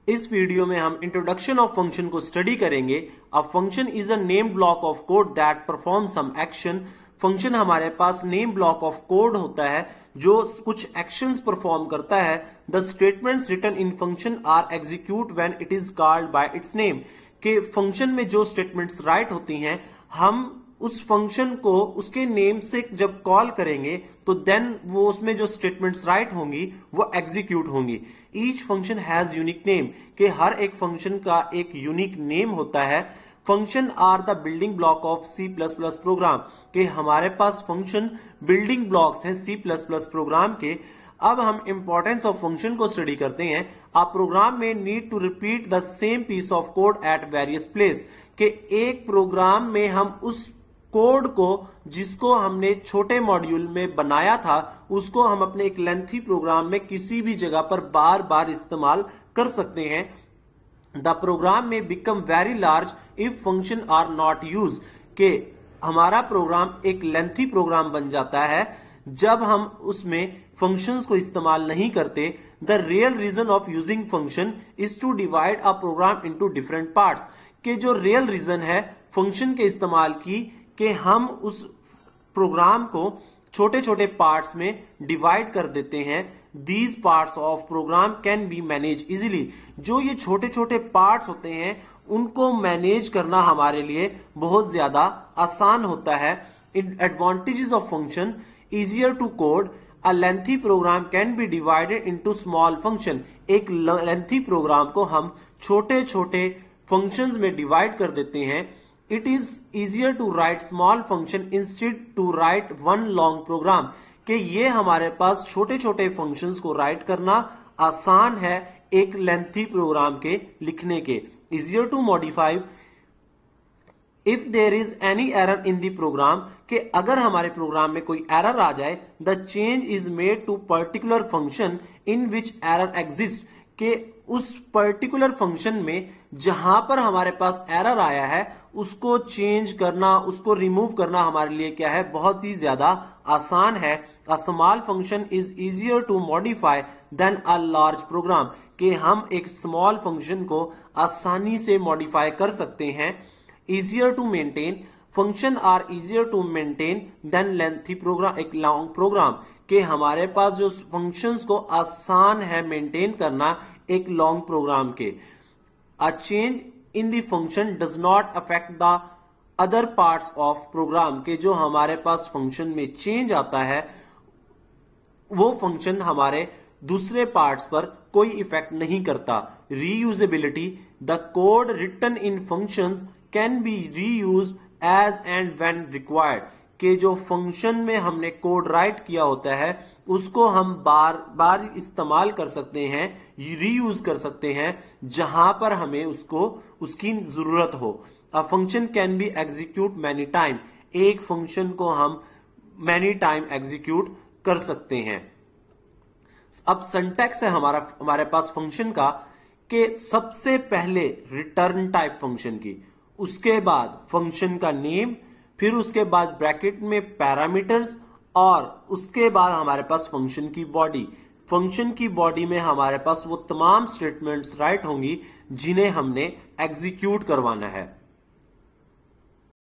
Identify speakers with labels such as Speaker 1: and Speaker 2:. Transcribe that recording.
Speaker 1: इस वीडियो में हम इंट्रोडक्शन ऑफ फंक्शन को स्टडी करेंगे। A function is a name block of code that perform some action. Function हमारे पास नेम ब्लॉक ऑफ कोड होता है जो कुछ एक्शंस परफॉर्म करता है। The statements written in function are execute when it is called by its name. के function में जो स्टेटमेंट्स राइट होती हैं, हम उस फंक्शन को उसके नेम से जब कॉल करेंगे तो देन वो उसमें जो स्टेटमेंट्स राइट होंगी वो एग्जीक्यूट होंगी। Each function has unique name, के हर एक फंक्शन का एक यूनिक नेम होता है। Function are the building block of C++ program, के हमारे पास फंक्शन बिल्डिंग ब्लॉक्स हैं C++ प्रोग्राम के। अब हम इंपॉर्टेंस ऑफ फंक्शन को स्टडी करते हैं। आप प्रोग्राम में need to repeat the same piece of code at various places, के एक प्रोग्राम में हम उस कोड को जिसको हमने छोटे मॉड्यूल में बनाया था उसको हम अपने एक लेंथी प्रोग्राम में किसी भी जगह पर बार बार इस्तेमाल कर सकते हैं। The program may become very large if function are not use, के हमारा प्रोग्राम एक लेंथी प्रोग्राम बन जाता है जब हम उसमें फंक्शंस को इस्तेमाल नहीं करते। The real reason of using function is to divide a program into different parts, के जो रियल रीजन है फंक्शन के इस्तेमाल की कि हम उस प्रोग्राम को छोटे छोटे पार्ट्स में डिवाइड कर देते हैं। These parts of program can be manage easily, जो ये छोटे छोटे पार्ट्स होते हैं उनको मैनेज करना हमारे लिए बहुत ज्यादा आसान होता है। Advantages of function, easier to code, a lengthy program can be divided into small function, एक लेंथी प्रोग्राम को हम छोटे छोटे फंक्शंस में डिवाइड कर देते हैं। It is easier to write small function instead to write one long program, कि ये हमारे पास छोटे छोटे फंक्शंस को राइट करना आसान है एक लेंथी प्रोग्राम के लिखने के। Easier to modify if there is any error in the program, कि अगर हमारे प्रोग्राम में कोई एरर आ जाए, the change is made to particular function in which error exists, कि उस पर्टिकुलर फंक्शन में जहां पर हमारे पास एरर आया है उसको चेंज करना, उसको रिमूव करना हमारे लिए क्या है, बहुत ही ज्यादा आसान है। A small function is easier to modify than a large program, कि हम एक स्मॉल फंक्शन को आसानी से मॉडिफाई कर सकते हैं। Easier to maintain, function are easier to maintain than lengthy program, एक लॉन्ग प्रोग्राम, कि हमारे पास जो फंक्शंस को आसान है मेंटेन करना एक लॉन्ग प्रोग्राम के। A change in the function does not affect the other parts of program, के जो हमारे पास फंक्शन में चेंज आता है वो फंक्शन हमारे दूसरे पार्ट्स पर कोई इफेक्ट नहीं करता। Reusability, the code written in functions can be reused as and when required, के जो फंक्शन में हमने कोड राइट किया होता है उसको हम बार बार इस्तेमाल कर सकते हैं, रीयूज कर सकते हैं जहां पर हमें उसको उसकी जरूरत हो। A function can be execute many time, एक फंक्शन को हम मैनी टाइम एग्जीक्यूट कर सकते हैं। अब सिंटैक्स है हमारे पास फंक्शन का, के सबसे पहले रिटर्न टाइप फंक्शन की, उसके बाद फंक्शन का नेम, फिर उसके बाद ब्रैकेट में पैरामीटर्स, और उसके बाद हमारे पास फंक्शन की बॉडी। फंक्शन की बॉडी में हमारे पास वो तमाम स्टेटमेंट्स राइट होंगी जिन्हें हमने एग्जीक्यूट करवाना है।